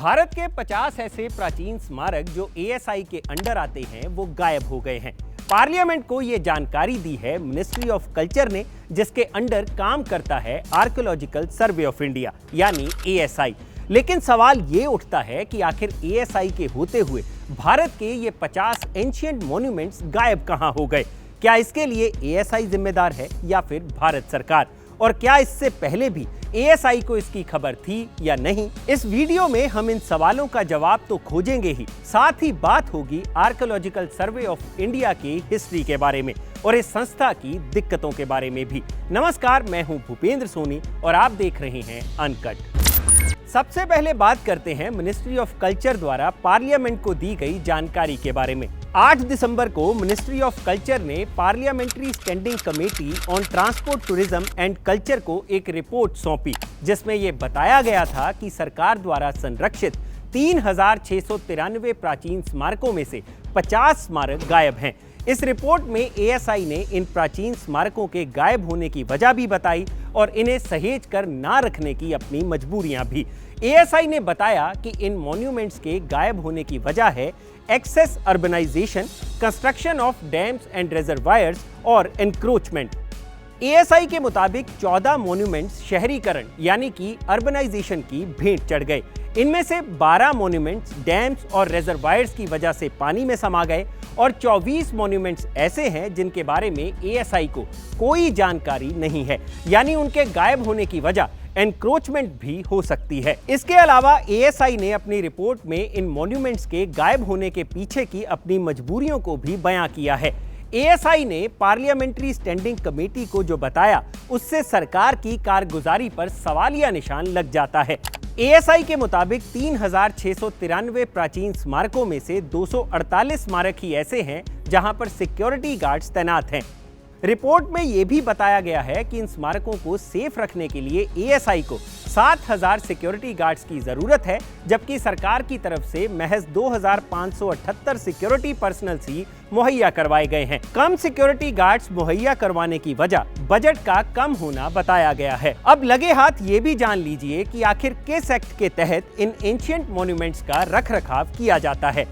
भारत के 50 ऐसे प्राचीन स्मारक जो एएसआई के अंडर आते हैं वो गायब हो गए हैं। पार्लियामेंट को ये जानकारी दी है मिनिस्ट्री ऑफ कल्चर ने, जिसके अंडर काम करता है आर्कियोलॉजिकल सर्वे ऑफ इंडिया यानी एएसआई। लेकिन सवाल ये उठता है कि आखिर एएसआई के होते हुए भारत के ये 50 एंशिएंट मॉन्यूमेंट्स गायब कहां हो गए? क्या इसके लिए एएसआई जिम्मेदार है या फिर भारत सरकार? और क्या इससे पहले भी एएसआई को इसकी खबर थी या नहीं? इस वीडियो में हम इन सवालों का जवाब तो खोजेंगे ही, साथ ही बात होगी आर्कियोलॉजिकल सर्वे ऑफ इंडिया की हिस्ट्री के बारे में और इस संस्था की दिक्कतों के बारे में भी। नमस्कार, मैं हूं भूपेंद्र सोनी और आप देख रहे हैं अनकट। सबसे पहले बात करते हैं मिनिस्ट्री ऑफ कल्चर द्वारा पार्लियामेंट को दी गई जानकारी के बारे में। 8 दिसंबर को मिनिस्ट्री ऑफ कल्चर ने parliamentary standing committee on transport, tourism and culture को एक रिपोर्ट सौंपी, जिसमें यह बताया गया था कि सरकार द्वारा संरक्षित 3693 प्राचीन स्मारकों में से 50 स्मारक गायब हैं। इस रिपोर्ट में एएसआई ने इन प्राचीन स्मारकों के गायब होने की वजह भी बताई और इन्हें सहेज कर ना रखने की अपनी मजबूरियां भी। एएसआई ने बताया कि इन मॉन्यूमेंट्स के गायब होने की वजह है excess urbanisation, construction of dams and reservoirs और एनक्रोचमेंट। एएसआई के मुताबिक 14 मॉन्यूमेंट्स शहरीकरण यानी कि अर्बनाइजेशन की भेंट चढ़ गए। इनमें से 12 मॉन्यूमेंट्स डैम्स और रिजर्वायर्स की वजह से पानी में समा गए और 24 मॉन्यूमेंट्स ऐसे हैं जिनके बारे में एएसआई को कोई जानकारी नहीं है, यानी उनके गायब होने की वजह एनक्रोचमेंट भी हो सकती है। इसके अलावा एएसआई ने अपनी रिपोर्ट में इन मॉन्यूमेंट्स के गायब होने के पीछे की अपनी मजबूरियों को भी बयां किया है। एएसआई ने पार्लियामेंट्री स्टैंडिंग कमेटी को जो बताया उससे सरकार की कारगुजारी पर सवालिया निशान लग जाता है। एएसआई के मुताबिक 3693 प्राचीन स्मारकों में से 248 स्मारक ही ऐसे हैं जहां पर सिक्योरिटी गार्ड्स तैनात हैं। रिपोर्ट में यह भी बताया गया है कि इन स्मारकों को सेफ रखने के लिए एएसआई को 7000 सिक्योरिटी गार्ड्स की जरूरत है, जबकि सरकार की तरफ से महज 2578 सिक्योरिटी पर्सनल ही मुहैया करवाए गए हैं। कम सिक्योरिटी गार्ड्स मुहैया करवाने की वजह बजट का कम होना बताया गया है। अब लगे हाथ ये भी जान लीजिए कि आखिर किस एक्ट के तहत इन एंशिएंट मॉन्यूमेंट्स का रखरखाव किया जाता है।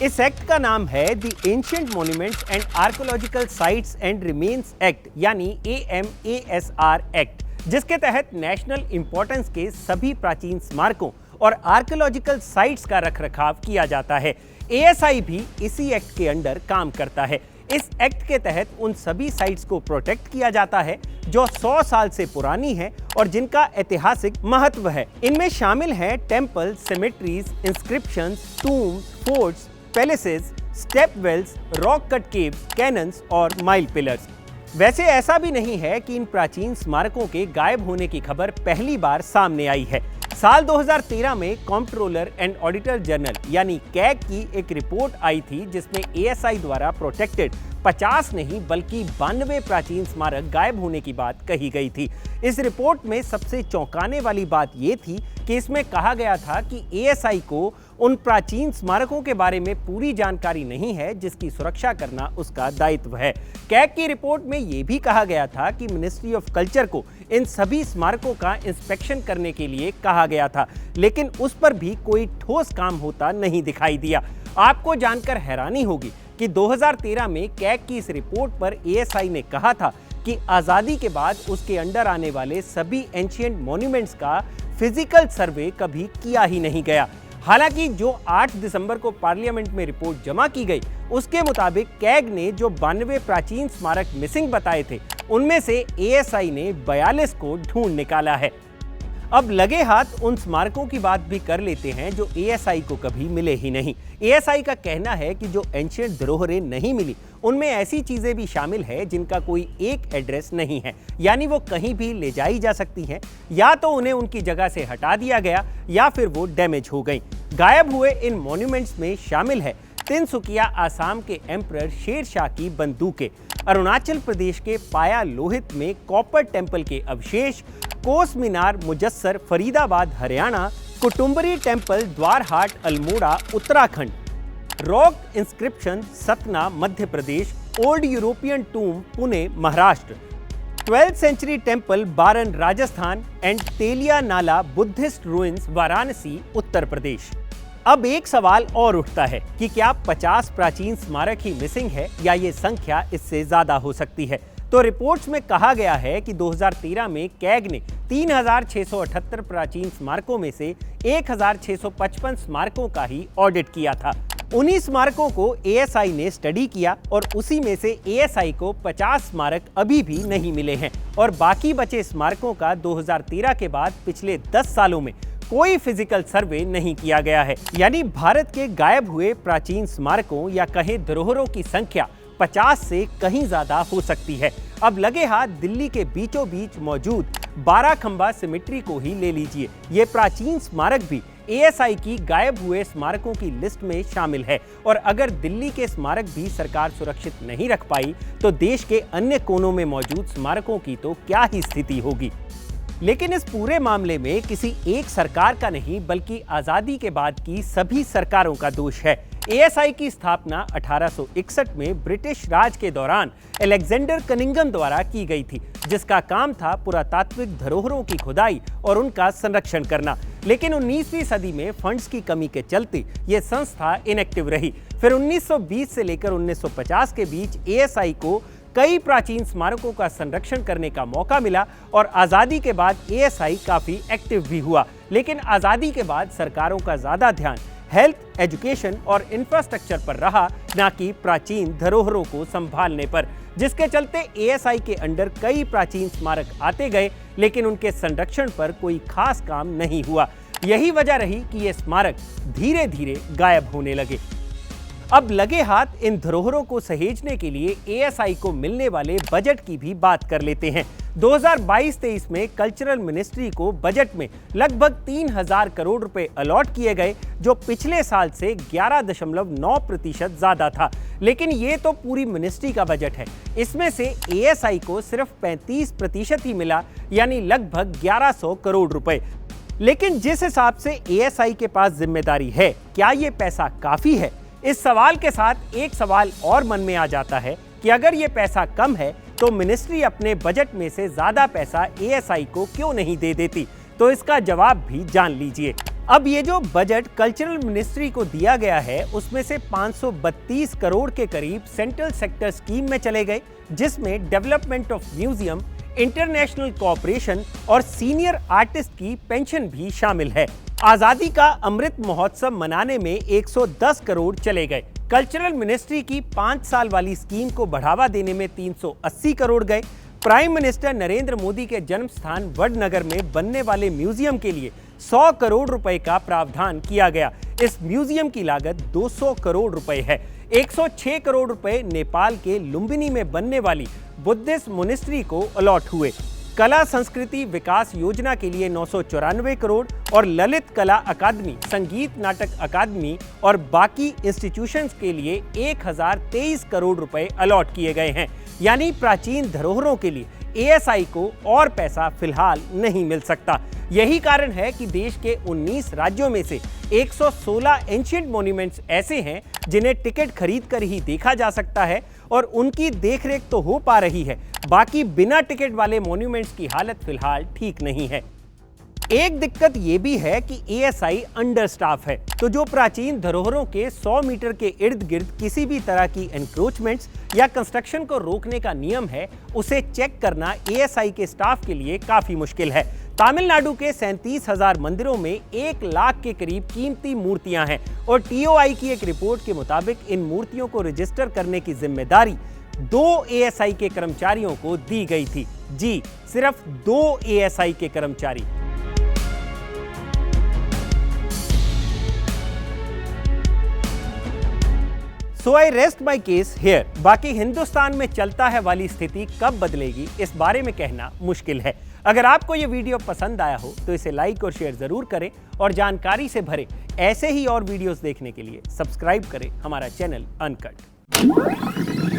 इस एक्ट का नाम है the ancient monuments and archaeological sites and remains act यानी AMASR एक्ट, जिसके तहत नेशनल इंपॉर्टेंस के सभी प्राचीन स्मारकों और आर्कियोलॉजिकल साइट्स का रखरखाव किया जाता है। एएसआई भी इसी एक्ट के अंडर काम करता है। इस एक्ट के तहत उन सभी साइट्स को प्रोटेक्ट किया जाता है जो 100 साल से पुरानी है और जिनका ऐतिहासिक महत्व है। इनमें शामिल हैं temple, cemeteries, inscriptions, tombs, forts, palaces, step wells, rock cut caves, cannons और माइल पिलर्स। वैसे ऐसा भी नहीं है कि इन प्राचीन स्मारकों के गायब होने की खबर पहली बार सामने आई है। साल 2013 में कंट्रोलर एंड ऑडिटर जनरल यानी कैग की एक रिपोर्ट आई थी, जिसमें एएसआई द्वारा प्रोटेक्टेड 50 नहीं बल्कि 92 प्राचीन स्मारक गायब होने की बात कही गई थी। इस रिपोर्ट में सबसे चौंकाने वाली बात यह थी कि इसमें कहा गया था कि एएसआई को उन प्राचीन स्मारकों के बारे में पूरी जानकारी नहीं है जिसकी सुरक्षा करना उसका दायित्व है। कैग की रिपोर्ट में यह भी कहा गया था कि मिनिस्ट्री ऑफ कल्चर को इन सभी स्मारकों का इंस्पेक्शन करने के लिए कहा गया था, लेकिन उस पर भी कोई ठोस काम होता नहीं दिखाई दिया। आपको जानकर हैरानी होगी कि 2013 में कैग की इस रिपोर्ट पर एएसआई ने कहा था कि आज़ादी के बाद उसके अंडर आने वाले सभी एंशिएंट मॉन्यूमेंट्स का फिजिकल सर्वे कभी किया ही नहीं गया। हालांकि जो 8 दिसंबर को पार्लियामेंट में रिपोर्ट जमा की गई उसके मुताबिक कैग ने जो 92 प्राचीन स्मारक मिसिंग बताए थे उनमें से एएसआई ने 42 को ढूंढ निकाला है। अब लगे हाथ उन स्मारकों की बात भी कर लेते हैं जो एएसआई को कभी मिले ही नहीं। एएसआई का कहना है कि जो एंशिएंट धरोहरें नहीं मिली उनमें ऐसी चीजें भी शामिल है जिनका कोई एक एड्रेस नहीं है, यानी वो कहीं भी ले जाई जा सकती हैं, या तो उन्हें उनकी जगह से हटा दिया गया या फिर वो डैमेज हो गई। गायब हुए इन मॉन्यूमेंट्स में शामिल है तिनसुकिया आसाम के एम्परर शेर शाह की बंदूकें, अरुणाचल प्रदेश के पाया लोहित में कॉपर टेम्पल के अवशेष, Kos Minar Mujessar Faridabad Haryana, Kutumbari temple Dwarahat Almora Uttarakhand, rock inscription Satna Madhya Pradesh, old European tomb Pune Maharashtra, 12th century temple Baran Rajasthan and Telia Nala Buddhist ruins Varanasi Uttar Pradesh. अब एक सवाल और उठता है कि क्या 50 प्राचीन स्मारक ही मिसिंग है या ये संख्या इससे ज्यादा हो सकती है। तो रिपोर्ट्स में कहा गया है कि 2013 में कैग ने 3678 प्राचीन स्मारकों में से 1655 स्मारकों का ही ऑडिट किया था। उन्हीं स्मारकों को एएसआई ने स्टडी किया और उसी में से एएसआई को 50 स्मारक अभी भी नहीं मिले हैं और बाकी बचे स्मारकों का 2013 के बाद पिछले 10 सालों में कोई फिजिकल सर्वे नहीं किया गया है। यानी भारत के गायब हुए प्राचीन स्मारकों या कहें धरोहरों की संख्या 50 से कहीं ज्यादा हो सकती है। अब लगे हाथ दिल्ली के बीचों बीच मौजूद 12 खंबा सिमेट्री को ही ले लीजिए। ये प्राचीन स्मारक भी एएसआई की गायब हुए स्मारकों की लिस्ट में शामिल है और अगर दिल्ली के स्मारक भी सरकार सुरक्षित नहीं रख पाई तो देश के अन्य कोनों में मौजूद स्मारकों की तो क्या ही स्थिति होगी। लेकिन इस पूरे मामले में किसी एक सरकार का नहीं बल्कि आजादी के बाद की सभी सरकारों का दोष है। एएसआई की स्थापना 1861 में ब्रिटिश राज के दौरान अलेक्जेंडर कनिंघम द्वारा की गई थी, जिसका काम था पुरातात्विक धरोहरों की खुदाई और उनका संरक्षण करना। लेकिन 19वीं सदी में फंड्स की कमी के चलते ये संस्था इनएक्टिव रही। फिर 1920 से लेकर 1950 के बीच एएसआई को कई प्राचीन स्मारकों का संरक्षण करने का मौका मिला और आजादी के बाद एएसआई काफी एक्टिव भी हुआ। लेकिन आजादी के बाद सरकारों का ज्यादा ध्यान हेल्थ, एजुकेशन और इंफ्रास्ट्रक्चर पर रहा, न कि प्राचीन धरोहरों को संभालने पर, जिसके चलते एएसआई के अंडर कई प्राचीन स्मारक आते गए लेकिन उनके संरक्षण पर कोई खास काम नहीं हुआ। यही वजह रही कि ये स्मारक धीरे धीरे गायब होने लगे। अब लगे हाथ इन धरोहरों को सहेजने के लिए एएसआई को मिलने वाले बजट की भी बात कर लेते हैं। 2022-23 में कल्चरल मिनिस्ट्री को बजट में लगभग 3000 करोड़ रुपए अलॉट किए गए, जो पिछले साल से 11.9% ज्यादा था। लेकिन ये तो पूरी मिनिस्ट्री का बजट है, इसमें से एएसआई को सिर्फ 35% ही मिला, यानी लगभग 1100 करोड़ रुपए। लेकिन जिस हिसाब से एएसआई के पास जिम्मेदारी है, क्या ये पैसा काफी है? इस सवाल के साथ एक सवाल और मन में आ जाता है कि अगर ये पैसा कम है तो मिनिस्ट्री अपने बजट में से ज्यादा पैसा एएसआई को क्यों नहीं दे देती? तो इसका जवाब भी जान लीजिए। अब ये जो बजट कल्चरल मिनिस्ट्री को दिया गया है उसमें से 532 करोड़ के करीब सेंट्रल सेक्टर स्कीम में चले गए, जिसमें development of museum, international cooperation और सीनियर आर्टिस्ट की पेंशन भी शामिल है। आजादी का अमृत महोत्सव मनाने में 110 करोड़ चले गए। कल्चरल मिनिस्ट्री की 5 साल वाली स्कीम को बढ़ावा देने में 380 करोड़ गए। प्राइम मिनिस्टर नरेंद्र मोदी के जन्म स्थान वडनगर में बनने वाले म्यूजियम के लिए 100 करोड़ रुपए का प्रावधान किया गया। इस म्यूजियम की लागत 200 करोड़ रुपए है। 106 करोड़ रुपए नेपाल के लुम्बिनी में बनने वाली बुद्धिस्ट मोनेस्ट्री को अलॉट हुए। कला संस्कृति विकास योजना के लिए 994 करोड़ और ललित कला अकादमी, संगीत नाटक अकादमी और बाकी इंस्टीट्यूशंस के लिए 1023 करोड़ रुपए अलॉट किए गए हैं। यानी प्राचीन धरोहरों के लिए एएसआई को और पैसा फिलहाल नहीं मिल सकता। यही कारण है कि देश के 19 राज्यों में से 116 एंशिएंट मॉन्यूमेंट्स ऐसे हैं जिन्हें टिकट खरीद कर ही देखा जा सकता है और उनकी देखरेख तो हो पा रही है, बाकी बिना टिकट वाले मॉन्यूमेंट्स की हालत फिलहाल ठीक नहीं है। एक दिक्कत यह भी है कि एएसआई अंडर स्टाफ है, तो जो प्राचीन धरोहरों के 100 मीटर के इर्द गिर्द किसी भी तरह की एनक्रोचमेंट्स या कंस्ट्रक्शन को रोकने का नियम है, उसे चेक करना एएसआई के स्टाफ के लिए काफी मुश्किल है। तमिलनाडु के 37,000 मंदिरों में 1 लाख के करीब कीमती मूर्तियां हैं और टीओआई की एक रिपोर्ट के मुताबिक इन मूर्तियों को रजिस्टर करने की जिम्मेदारी 2 एएसआई के कर्मचारियों को दी गई थी। जी, सिर्फ 2 एएसआई के कर्मचारी। So I rest my case here. बाकी हिंदुस्तान में चलता है वाली स्थिति कब बदलेगी, इस बारे में कहना मुश्किल है। अगर आपको यह वीडियो पसंद आया हो तो इसे लाइक और शेयर जरूर करें और जानकारी से भरे ऐसे ही और वीडियोस देखने के लिए सब्सक्राइब करें हमारा चैनल अनकट।